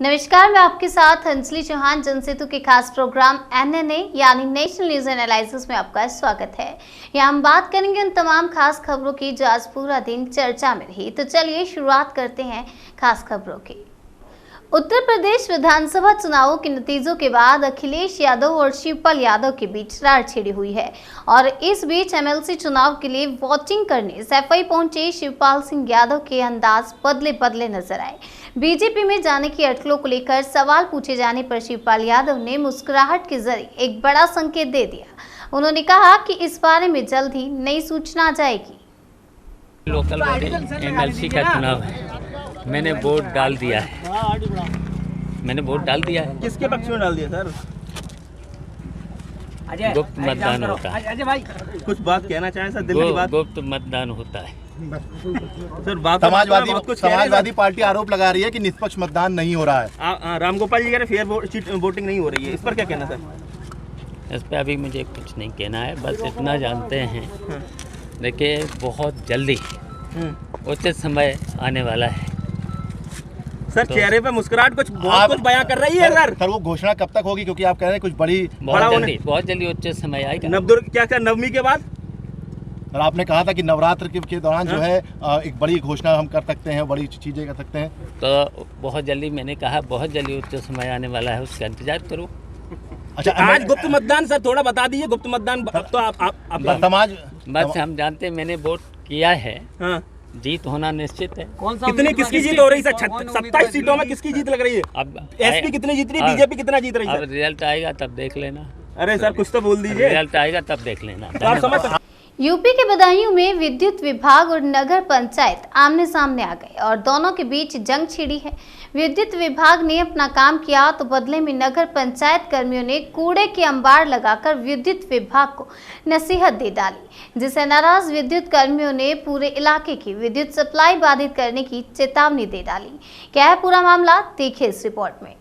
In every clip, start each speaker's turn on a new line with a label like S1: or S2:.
S1: नमस्कार, मैं आपके साथ अंजलि चौहान। जनसेतु के खास प्रोग्राम एनएनए यानी नेशनल न्यूज एनालिसिस में आपका स्वागत है। यहाँ हम बात करेंगे उन तमाम खास खबरों की जो आज पूरा दिन चर्चा में रही। तो चलिए शुरुआत करते हैं खास खबरों की। उत्तर प्रदेश विधानसभा चुनावों के नतीजों के बाद अखिलेश यादव और शिवपाल यादव के बीच रार छिड़ी हुई है और इस बीच एमएलसी चुनाव के लिए वोटिंग करने सफाई पहुंचे शिवपाल सिंह यादव के अंदाज बदले बदले नजर आए। बीजेपी में जाने की अटकलों को लेकर सवाल पूछे जाने पर शिवपाल यादव ने मुस्कुराहट के जरिए एक बड़ा संकेत दे दिया। उन्होंने कहा कि इस बारे में जल्द ही नई सूचना आ जाएगी।
S2: लोकल बॉडी एमएलसी का चुनाव है, मैंने वोट डाल दिया है।
S3: किसके पक्ष में डाल दिया सर?
S2: गुप्त मतदान होता है।
S3: कुछ बात कहना चाहें सर? दिल की बात।
S2: गुप्त मतदान होता है
S3: सर, बात
S4: समाजवादी पार्टी आरोप लगा रही है कि निष्पक्ष मतदान नहीं हो रहा है।
S3: रामगोपाल जी कह रहे फेयर वोटिंग नहीं हो रही है, इस पर क्या कहना सर?
S2: इस पर अभी मुझे कुछ नहीं कहना है, बस इतना जानते हैं देखिए बहुत जल्दी उचित समय आने वाला है।
S3: सर चेहरे पे मुस्कुराहट कुछ बयां कर रही है सर।
S4: वो घोषणा कब तक होगी, क्योंकि आप कह रहे हैं कुछ
S2: बहुत जल्दी उचित समय आएगा।
S3: क्या नवमी के बाद?
S4: और आपने कहा था कि नवरात्र के दौरान जो है एक बड़ी घोषणा हम कर सकते हैं, बड़ी चीजें कर सकते हैं।
S2: तो बहुत जल्दी, मैंने कहा बहुत जल्दी उचित समय आने वाला है, उसका इंतजार करो।
S3: अच्छा, आज गुप्त मतदान सर थोड़ा बता दीजिए। गुप्त मतदान तो आप
S4: समाज
S2: बस हम जानते हैं, मैंने वोट किया है, जीत होना निश्चित है।
S3: किसकी जीत हो रही है? 27 सीटों में किसकी जीत लग रही है?
S2: अब
S3: एसपी कितनी जीत रही है, बीजेपी कितना जीत रही है?
S2: अब रिजल्ट आएगा तब देख लेना।
S3: अरे सर कुछ तो बोल दीजिए।
S2: रिजल्ट आएगा तब देख लेना।
S3: आप समझ
S1: यूपी के बदायूं में विद्युत विभाग और नगर पंचायत आमने सामने आ गए और दोनों के बीच जंग छिड़ी है। विद्युत विभाग ने अपना काम किया तो बदले में नगर पंचायत कर्मियों ने कूड़े के अंबार लगाकर विद्युत विभाग को नसीहत दे डाली, जिससे नाराज विद्युत कर्मियों ने पूरे इलाके की विद्युत सप्लाई बाधित करने की चेतावनी दे डाली। क्या है पूरा मामला, देखिए इस रिपोर्ट में।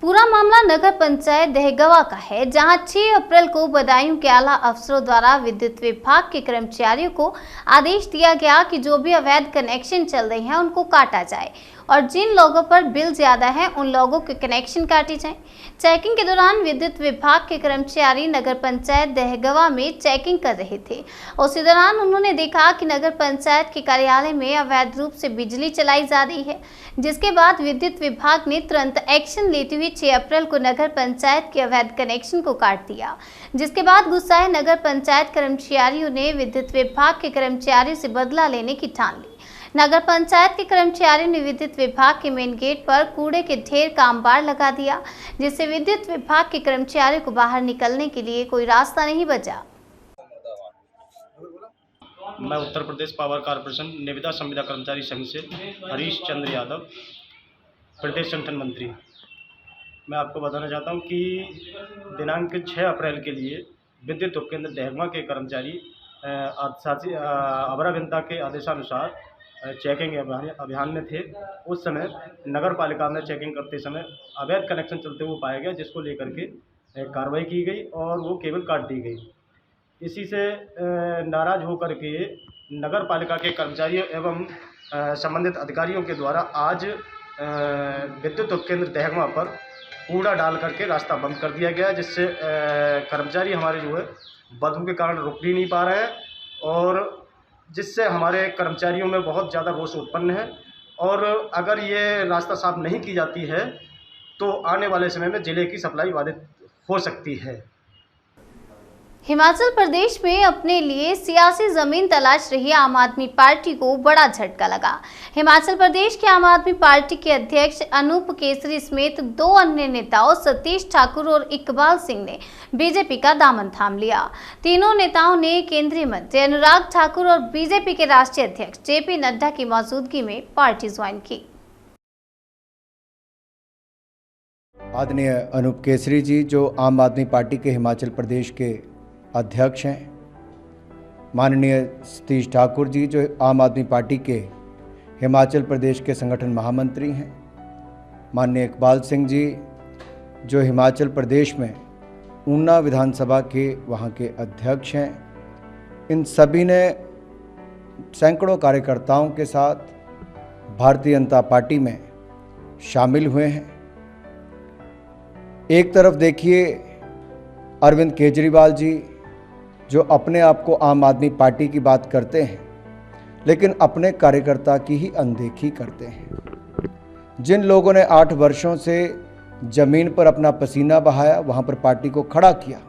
S1: पूरा मामला नगर पंचायत दहगवा का है, जहां 6 अप्रैल को बदायूं के आला अफसरों द्वारा विद्युत विभाग के कर्मचारियों को आदेश दिया गया कि जो भी अवैध कनेक्शन चल रहे हैं उनको काटा जाए और जिन लोगों पर बिल ज्यादा है उन लोगों के कनेक्शन काटे जाएं। चेकिंग के दौरान विद्युत विभाग के कर्मचारी नगर पंचायत दहगवा में चेकिंग कर रहे थे। उसी दौरान उन्होंने देखा कि नगर पंचायत के कार्यालय में अवैध रूप से बिजली चलाई जा रही है, जिसके बाद विद्युत विभाग ने तुरंत एक्शन लेते हुए 6 अप्रैल को नगर पंचायत के अवैध कनेक्शन को काट दिया। जिसके बाद गुस्साए नगर पंचायत कर्मचारियों ने विद्युत विभाग के कर्मचारियों से बदला लेने की ठान ली। नगर पंचायत के कर्मचारियों ने विद्युत विभाग के मेन गेट पर कूड़े के ढेर का अंबार लगा दिया, जिससे विद्युत विभाग के कर्मचारियों को बाहर निकलने के लिए कोई रास्ता नहीं बचा।
S5: मैं उत्तर प्रदेश पावर कॉर्पोरेशन निविदा संविदा कर्मचारी संघ से हरीश चंद्र यादव, प्रदेश संगठन मंत्री। मैं आपको बताना चाहता हूं कि दिनांक 6 अप्रैल के लिए विद्युत उपकेंद्र दहगवा के कर्मचारी अबरा अभियंता के आदेशानुसार चेकिंग अभियान में थे। उस समय नगर पालिका में चेकिंग करते समय अवैध कनेक्शन चलते हुए पाया गया, जिसको लेकर के कार्रवाई की गई और वो केबल काट दी गई। इसी से नाराज होकर के नगर पालिका के कर्मचारियों एवं संबंधित अधिकारियों के द्वारा आज विद्युत उपकेंद्र दहगवा पर कूड़ा डाल करके रास्ता बंद कर दिया गया, जिससे कर्मचारी हमारे जो है बदबू के कारण रुक भी नहीं पा रहे हैं और जिससे हमारे कर्मचारियों में बहुत ज़्यादा रोष उत्पन्न है। और अगर ये रास्ता साफ नहीं की जाती है तो आने वाले समय में जिले की सप्लाई बाधित हो सकती है।
S1: हिमाचल प्रदेश में अपने लिए सियासी जमीन तलाश रही आम आदमी पार्टी को बड़ा झटका लगा। हिमाचल प्रदेश के आम आदमी पार्टी के अध्यक्ष अनूप केसरी समेत 2 अन्य नेताओं सतीश ठाकुर और इकबाल सिंह ने बीजेपी का दामन थाम लिया। तीनों नेताओं ने केंद्रीय मंत्री अनुराग ठाकुर और बीजेपी के राष्ट्रीय अध्यक्ष जेपी नड्डा की मौजूदगी में पार्टी ज्वाइन की।
S6: आदरणीय अनूप केसरी जी, जो आम आदमी पार्टी के हिमाचल प्रदेश के अध्यक्ष हैं, माननीय सतीश ठाकुर जी, जो आम आदमी पार्टी के हिमाचल प्रदेश के संगठन महामंत्री हैं, माननीय इकबाल सिंह जी, जो हिमाचल प्रदेश में ऊना विधानसभा के वहाँ के अध्यक्ष हैं, इन सभी ने सैकड़ों कार्यकर्ताओं के साथ भारतीय जनता पार्टी में शामिल हुए हैं। एक तरफ देखिए अरविंद केजरीवाल जी जो अपने आप को आम आदमी पार्टी की बात करते हैं, लेकिन अपने कार्यकर्ता की ही अनदेखी करते हैं। जिन लोगों ने 8 वर्षों से जमीन पर अपना पसीना बहाया, वहां पर पार्टी को खड़ा किया,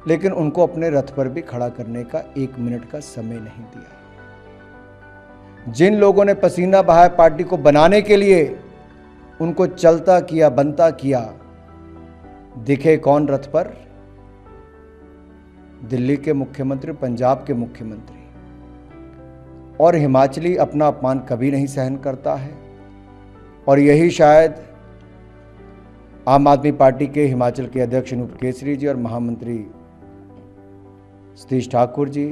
S6: लेकिन उनको अपने रथ पर भी खड़ा करने का 1 मिनट का समय नहीं दिया। जिन लोगों ने पसीना बहाया पार्टी को बनाने के लिए, उनको चलता किया, बनता किया, दिखे कौन रथ पर? दिल्ली के मुख्यमंत्री, पंजाब के मुख्यमंत्री। और हिमाचली अपना अपमान कभी नहीं सहन करता है, और यही शायद आम आदमी पार्टी के हिमाचल के अध्यक्ष अनूप केसरी जी और महामंत्री सतीश ठाकुर जी,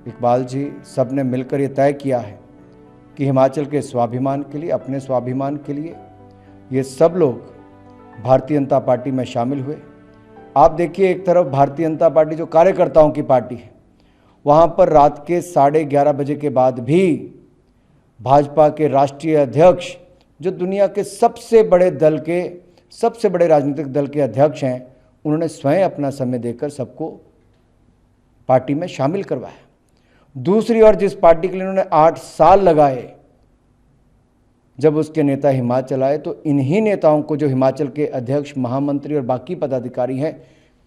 S6: इकबाल जी, सब ने मिलकर ये तय किया है कि हिमाचल के स्वाभिमान के लिए, अपने स्वाभिमान के लिए ये सब लोग भारतीय जनता पार्टी में शामिल हुए। आप देखिए, एक तरफ भारतीय जनता पार्टी जो कार्यकर्ताओं की पार्टी है, वहाँ पर रात के 11:30 बजे के बाद भी भाजपा के राष्ट्रीय अध्यक्ष, जो दुनिया के सबसे बड़े दल के, सबसे बड़े राजनीतिक दल के अध्यक्ष हैं, उन्होंने स्वयं अपना समय देकर सबको पार्टी में शामिल करवाया। दूसरी ओर जिस पार्टी के लिए उन्होंने 8 साल लगाए, जब उसके नेता हिमाचल आए, तो इन्हीं नेताओं को, जो हिमाचल के अध्यक्ष, महामंत्री और बाकी पदाधिकारी हैं,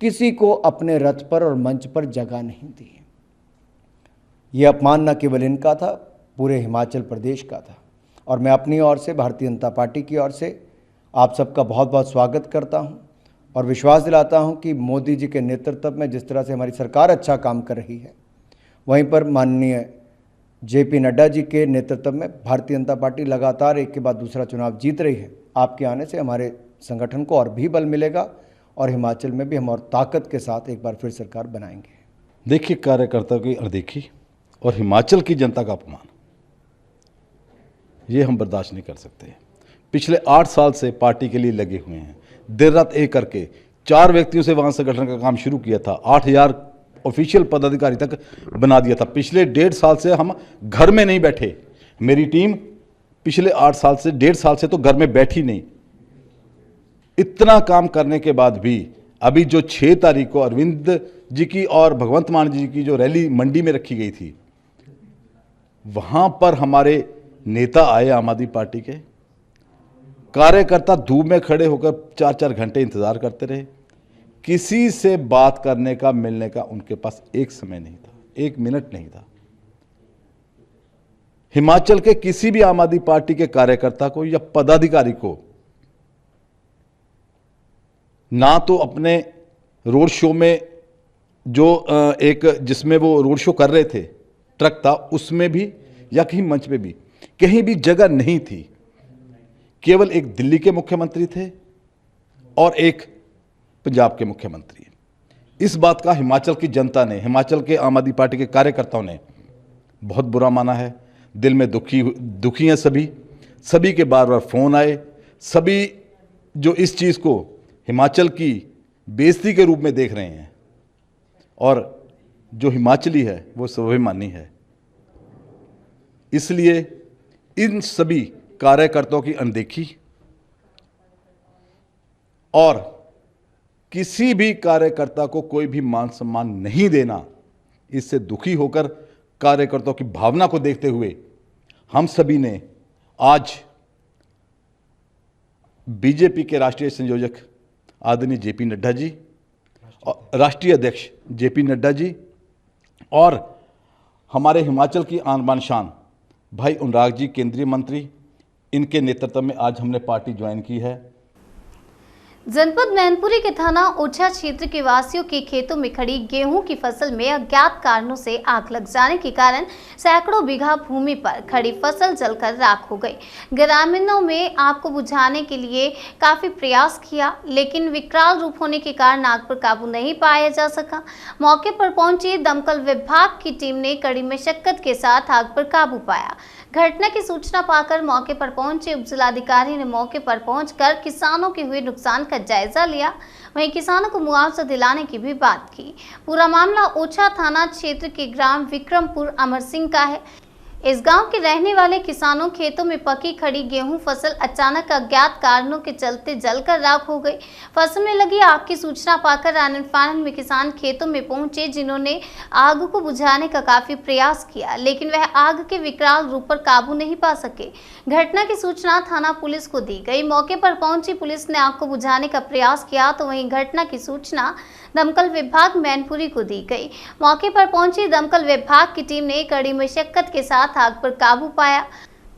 S6: किसी को अपने रथ पर और मंच पर जगह नहीं दी। ये अपमान न केवल इनका था, पूरे हिमाचल प्रदेश का था। और मैं अपनी ओर से, भारतीय जनता पार्टी की ओर से आप सबका बहुत बहुत स्वागत करता हूं और विश्वास दिलाता हूं कि मोदी जी के नेतृत्व में जिस तरह से हमारी सरकार अच्छा काम कर रही है, वहीं पर माननीय JP नड्डा जी के नेतृत्व में भारतीय जनता पार्टी लगातार एक के बाद दूसरा चुनाव जीत रही है। आपके आने से हमारे संगठन को और भी बल मिलेगा और हिमाचल में भी हम और ताकत के साथ एक बार फिर सरकार बनाएंगे।
S7: देखिए, कार्यकर्ताओं की अनदेखी और हिमाचल की जनता का अपमान, ये हम बर्दाश्त नहीं कर सकते। पिछले 8 साल से पार्टी के लिए लगे हुए हैं, देर रात एक करके 4 व्यक्तियों से वहाँ संगठन का काम शुरू किया था, 8000 ऑफिशियल पदाधिकारी तक बना दिया था। पिछले 1.5 साल से हम घर में नहीं बैठे, मेरी टीम पिछले 8 साल से, 1.5 साल से तो घर में बैठी नहीं। इतना काम करने के बाद भी अभी जो 6 तारीख को अरविंद जी की और भगवंत मान जी की जो रैली मंडी में रखी गई थी, वहां पर हमारे नेता आए, आम आदमी पार्टी के कार्यकर्ता धूप में खड़े होकर 4-4 घंटे इंतजार करते रहे। किसी से बात करने का, मिलने का उनके पास एक समय नहीं था, 1 मिनट नहीं था। हिमाचल के किसी भी आम आदमी पार्टी के कार्यकर्ता को या पदाधिकारी को ना तो अपने रोड शो में, जो एक जिसमें वो रोड शो कर रहे थे, ट्रक था, उसमें भी या कहीं मंच पे भी कहीं भी जगह नहीं थी। केवल एक दिल्ली के मुख्यमंत्री थे और एक पंजाब के मुख्यमंत्री। इस बात का हिमाचल की जनता ने, हिमाचल के आम आदमी पार्टी के कार्यकर्ताओं ने बहुत बुरा माना है। दिल में दुखी हैं सभी के बार बार फोन आए, सभी जो इस चीज़ को हिमाचल की बेइज्जती के रूप में देख रहे हैं, और जो हिमाचली है वो स्वाभिमानी है। इसलिए इन सभी कार्यकर्ताओं की अनदेखी और किसी भी कार्यकर्ता को कोई भी मान सम्मान नहीं देना, इससे दुखी होकर कार्यकर्ताओं की भावना को देखते हुए हम सभी ने आज बीजेपी के राष्ट्रीय संयोजक आदरणीय JP नड्डा जी, राष्ट्रीय अध्यक्ष JP नड्डा जी और हमारे हिमाचल की आन बान शान भाई अनुराग जी, केंद्रीय मंत्री, इनके नेतृत्व में आज हमने पार्टी ज्वाइन की है।
S1: जनपद मैनपुरी के थाना ओछा क्षेत्र के वासियों के खेतों में खड़ी गेहूं की फसल में अज्ञात कारणों से आग लग जाने के कारण सैकड़ों बीघा भूमि पर खड़ी फसल जलकर राख हो गई। ग्रामीणों में आग को बुझाने के लिए काफी प्रयास किया, लेकिन विकराल रूप होने के कारण आग पर काबू नहीं पाया जा सका। मौके पर पहुंची दमकल विभाग की टीम ने कड़ी मशक्कत के साथ आग पर काबू पाया। घटना की सूचना पाकर मौके पर पहुंचे उपजिलाधिकारी ने मौके पर पहुंचकर किसानों के हुए नुकसान का जायजा लिया, वहीं किसानों को मुआवजा दिलाने की भी बात की। पूरा मामला ओछा थाना क्षेत्र के ग्राम विक्रमपुर अमर सिंह का है। इस गांव के रहने वाले किसानों खेतों में पकी खड़ी गेहूं फसल अचानक अज्ञात कारणों के चलते जलकर राख हो गई। फसल में लगी आग की सूचना पाकर आनन फानन में किसान खेतों में पहुंचे, जिन्होंने आग को बुझाने का काफी प्रयास किया, लेकिन वह आग के विकराल रूप पर काबू नहीं पा सके। घटना की सूचना थाना पुलिस को दी गई। मौके पर पहुंची पुलिस ने आग को बुझाने का प्रयास किया, तो वहीं घटना की सूचना दमकल विभाग मैनपुरी को दी गई। मौके पर पहुंची दमकल विभाग की टीम ने कड़ी मशक्कत के साथ आग पर काबू पाया।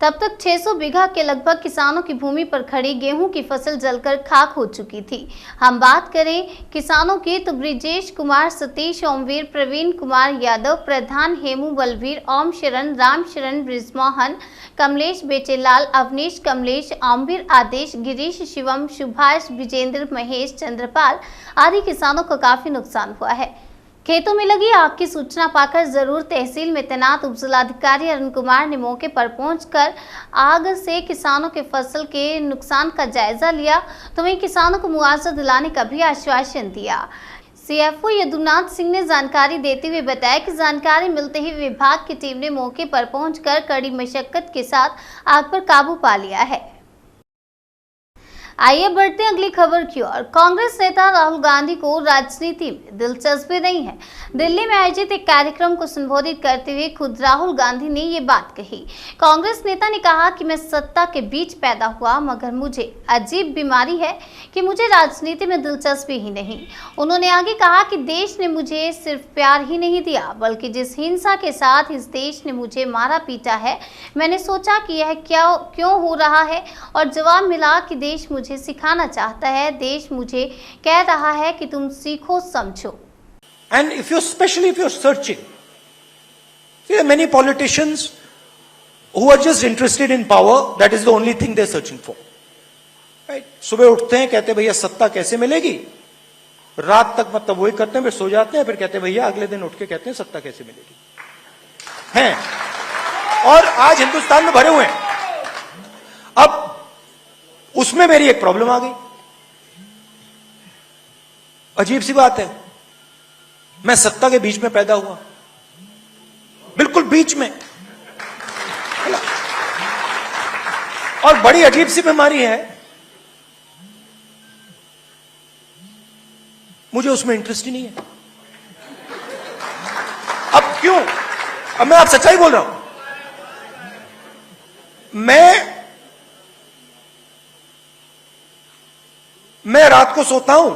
S1: तब तक 600 बीघा के लगभग किसानों की भूमि पर खड़ी गेहूं की फसल जलकर खाक हो चुकी थी। हम बात करें किसानों की तो ब्रिजेश कुमार, सतीश, ओमवीर, प्रवीण कुमार यादव, प्रधान हेमू, बलवीर, ओम शरण, राम शरण, ब्रिजमोहन, कमलेश, बेचेलाल, अवनीश, कमलेश, ओमवीर, आदेश, गिरीश, शिवम, सुभाष, विजेंद्र, महेश, चंद्रपाल आदि किसानों को काफी नुकसान हुआ है। खेतों में लगी आग की सूचना पाकर जरूर तहसील में तैनात उपजिलाधिकारी अरुण कुमार ने मौके पर पहुंचकर आग से किसानों के फसल के नुकसान का जायजा लिया, तो वहीं किसानों को मुआवजा दिलाने का भी आश्वासन दिया। सीएफओ यदुनाथ सिंह ने जानकारी देते हुए बताया कि जानकारी मिलते ही विभाग की टीम ने मौके पर पहुंचकर कड़ी मशक्कत के साथ आग पर काबू पा लिया है। आइए बढ़ते हैं अगली खबर की ओर। कांग्रेस नेता राहुल गांधी को राजनीति में दिलचस्पी नहीं है। दिल्ली में आयोजित एक कार्यक्रम को संबोधित करते हुए खुद राहुल गांधी ने ये बात कही। कांग्रेस नेता ने कहा कि मैं सत्ता के बीच पैदा हुआ, मगर मुझे अजीब बीमारी है कि मुझे राजनीति में दिलचस्पी ही नहीं। उन्होंने आगे कहा कि देश ने मुझे सिर्फ प्यार ही नहीं दिया, बल्कि जिस हिंसा के साथ इस देश ने मुझे मारा पीटा है, मैंने सोचा कि यह क्यों हो रहा है, और जवाब मिला कि देश मुझे सिखाना चाहता है। देश मुझे कह रहा है कि तुम सीखो समझो।
S8: And especially if you're searching, see, there are many politicians who are just interested in power. That is the only thing they're searching for. Right? सुबह उठते हैं, कहते हैं भैया सत्ता कैसे मिलेगी, रात तक मतलब वही करते हैं, फिर सो जाते हैं, फिर कहते हैं भैया अगले दिन उठ के कहते हैं सत्ता कैसे मिलेगी हैं। और आज हिंदुस्तान में भरे हुए हैं। अब उसमें मेरी एक प्रॉब्लम आ गई। अजीब सी बात है, मैं सत्ता के बीच में पैदा हुआ, बिल्कुल बीच में, और बड़ी अजीब सी बीमारी है, मुझे उसमें इंटरेस्ट ही नहीं है। अब क्यों? अब मैं आप सच्चाई बोल रहा हूं। मैं रात को सोता हूं,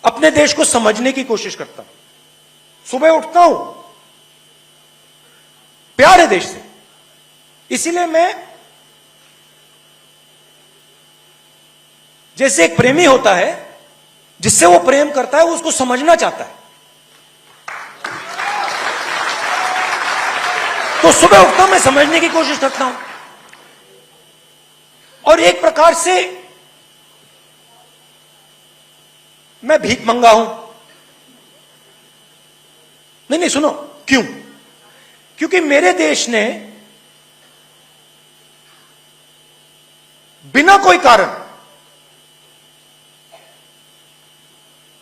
S8: अपने देश को समझने की कोशिश करता हूं, सुबह उठता हूं, प्यार है देश से, इसीलिए मैं, जैसे एक प्रेमी होता है जिससे वो प्रेम करता है, वो उसको समझना चाहता है, तो सुबह उठता हूं, मैं समझने की कोशिश करता हूं, और एक प्रकार से मैं भीख मंगा हूं। नहीं सुनो, क्यों? क्योंकि मेरे देश ने बिना कोई कारण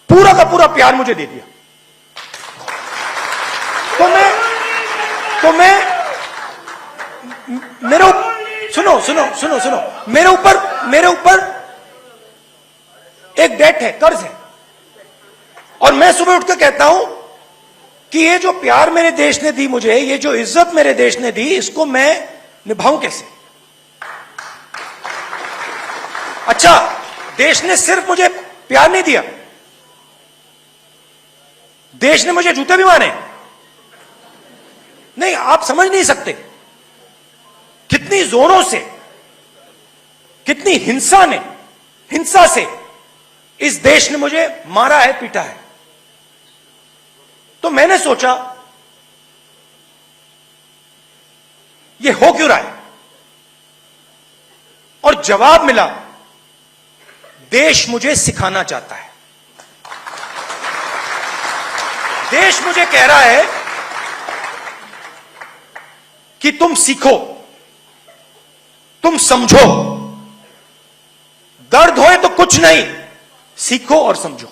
S8: पूरा का पूरा प्यार मुझे दे दिया, तो मैं मेरे सुनो, मेरे ऊपर एक डेट है, कर्ज है, और मैं सुबह उठ कर कहता हूं कि ये जो प्यार मेरे देश ने दी मुझे, ये जो इज्जत मेरे देश ने दी, इसको मैं निभाऊं कैसे? अच्छा, देश ने सिर्फ मुझे प्यार नहीं दिया, देश ने मुझे जूते भी मारे। नहीं, आप समझ नहीं सकते कितनी जोरों से, कितनी हिंसा से इस देश ने मुझे मारा है, पीटा है। तो मैंने सोचा ये हो क्यों रहा है, और जवाब मिला, देश मुझे सिखाना चाहता है। देश मुझे कह रहा है कि तुम सीखो, तुम समझो, दर्द होए तो कुछ नहीं, सीखो और समझो।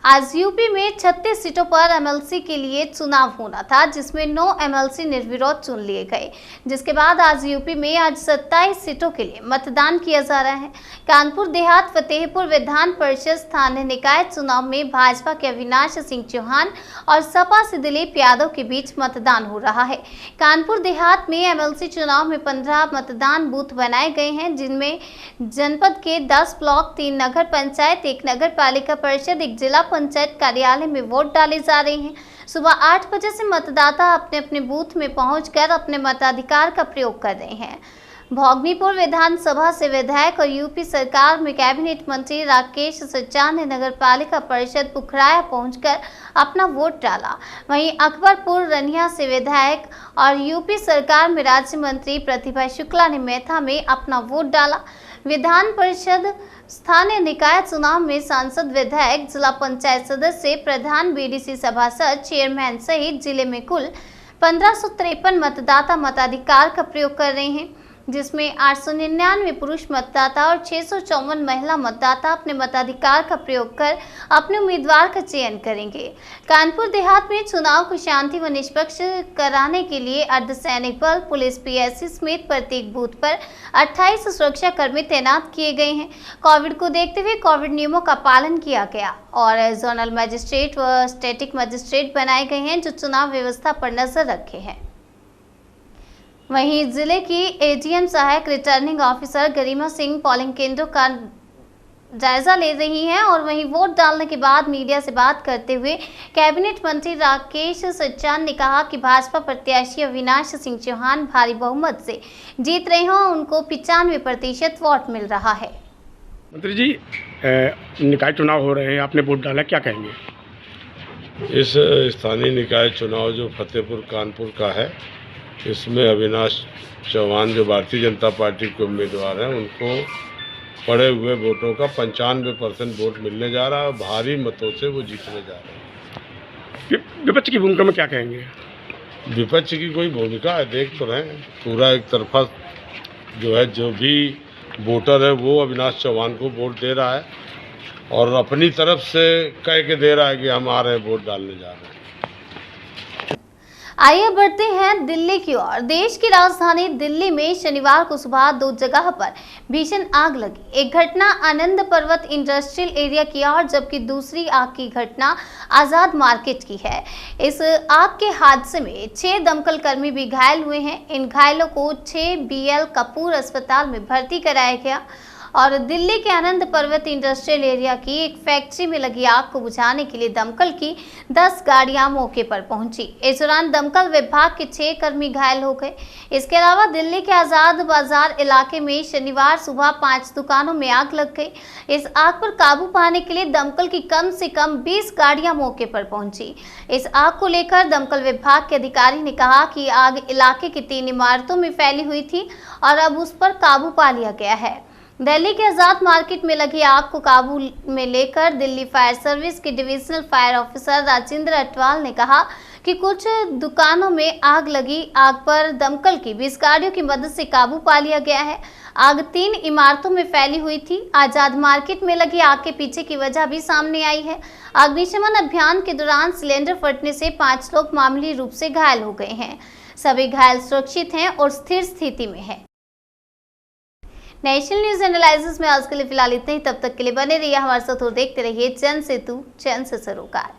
S1: आज यूपी में 36 सीटों पर एमएलसी के लिए चुनाव होना था, जिसमें 9 एमएलसी निर्विरोध चुन लिए गए। जिसके बाद आज यूपी में आज 27 सीटों के लिए मतदान किया जा रहा है। कानपुर देहात फतेहपुर विधान परिषद स्थानीय निकाय चुनाव में भाजपा के अविनाश सिंह चौहान और सपा से दिलीप यादव के बीच मतदान हो रहा है। कानपुर देहात में एमएलसी चुनाव में 15 मतदान बूथ बनाए गए हैं, जिनमें जनपद के 10 ब्लॉक, 3 नगर पंचायत, 1 नगर पालिका परिषद, 1 जिला पंचायत कार्यालय में वोट डाले जा रहे हैं। सुबह 8 बजे से मतदाता अपने अपने बूथ में पहुंचकर अपने मताधिकार का प्रयोग कर रहे हैं। भोगनीपुर विधानसभा से विधायक और यूपी सरकार में कैबिनेट मंत्री राकेश सच्चान ने नगर पालिका परिषद पुखराया पहुंचकर अपना वोट डाला। वहीं अकबरपुर रनिया से विधायक और यूपी सरकार में राज्य मंत्री प्रतिभा शुक्ला ने मेथा में अपना वोट डाला। विधान परिषद स्थानीय निकाय चुनाव में सांसद, विधायक, जिला पंचायत सदस्य, प्रधान, बीडीसी सभासद, चेयरमैन सहित जिले में कुल 1553 मतदाता मताधिकार का प्रयोग कर रहे हैं, जिसमें 899 पुरुष मतदाता और 654 महिला मतदाता अपने मताधिकार का प्रयोग कर अपने उम्मीदवार का चयन करेंगे। कानपुर देहात में चुनाव को शांति व निष्पक्ष कराने के लिए अर्धसैनिक बल, पुलिस, पीएससी समेत प्रत्येक बूथ पर 28 सुरक्षा कर्मी तैनात किए गए हैं। कोविड को देखते हुए कोविड नियमों का पालन किया गया और जोनल मजिस्ट्रेट व स्टैटिक मजिस्ट्रेट बनाए गए हैं, जो चुनाव व्यवस्था पर नजर रखे हैं। वहीं जिले की एडीएम सहायक returning officer Garima Singh polling केंद्रों का जायजा ले रही हैं और वहीं वोट डालने के बाद मीडिया से बात करते हुए कैबिनेट मंत्री राकेश सच्चान ने कहा कि भाजपा प्रत्याशी अविनाश सिंह चौहान भारी बहुमत से जीत रहे हैं और उनको 95% वोट मिल रहा है।
S9: मंत्री जी, निकाय चुनाव हो रहे हैं, आपने वोट डाला, क्या कहेंगे?
S10: इस स्थानीय निकाय चुनाव जो फतेहपुर कानपुर का है, इसमें अविनाश चौहान जो भारतीय जनता पार्टी के उम्मीदवार हैं, उनको पड़े हुए वोटों का 95% वोट मिलने जा रहा है और भारी मतों से वो जीतने जा रहे हैं।
S9: विपक्ष की भूमिका में क्या कहेंगे?
S10: विपक्ष की कोई भूमिका है, देख तो रहे हैं, पूरा एक तरफा जो है, जो भी वोटर है वो अविनाश चौहान को वोट दे रहा है और अपनी तरफ से कह के दे रहा है कि हम आ रहे हैं, वोट डालने जा रहे हैं।
S1: आइए बढ़ते हैं दिल्ली की ओर। देश की राजधानी दिल्ली में शनिवार को सुबह 2 जगह पर भीषण आग लगी। एक घटना आनंद पर्वत इंडस्ट्रियल एरिया की ओर, जबकि दूसरी आग की घटना आजाद मार्केट की है। इस आग के हादसे में 6 दमकल कर्मी भी घायल हुए हैं। इन घायलों को 6 BL कपूर अस्पताल में भर्ती कराया गया और दिल्ली के आनंद पर्वत इंडस्ट्रियल एरिया की एक फैक्ट्री में लगी आग को बुझाने के लिए दमकल की 10 गाड़ियां मौके पर पहुंची। इस दौरान दमकल विभाग के 6 कर्मी घायल हो गए। इसके अलावा दिल्ली के आजाद बाजार इलाके में शनिवार सुबह 5 दुकानों में आग लग गई। इस आग पर काबू पाने के लिए दमकल की कम से कम 20 गाड़ियां मौके पर पहुंची। इस आग को लेकर दमकल विभाग के अधिकारी ने कहा कि आग इलाके की 3 इमारतों में फैली हुई थी और अब उस पर काबू पा लिया गया है। दिल्ली के आजाद मार्केट में लगी आग को काबू में लेकर दिल्ली फायर सर्विस के divisional fire officer Rajendra Atwal ने कहा कि कुछ दुकानों में आग लगी। आग पर दमकल की 20 गाड़ियों की मदद से काबू पा लिया गया है। आग 3 इमारतों में फैली हुई थी। आजाद मार्केट में लगी आग के पीछे की वजह भी सामने आई है। अग्निशमन अभियान के दौरान सिलेंडर फटने से 5 लोग मामूली रूप से घायल हो गए हैं। सभी घायल सुरक्षित हैं और स्थिर स्थिति में है। नेशनल न्यूज एनालिसिस में आज के लिए फिलहाल इतना ही। तब तक के लिए बने रहिए हमारे साथ और देखते रहिए जन सेतु जन से सरोकार।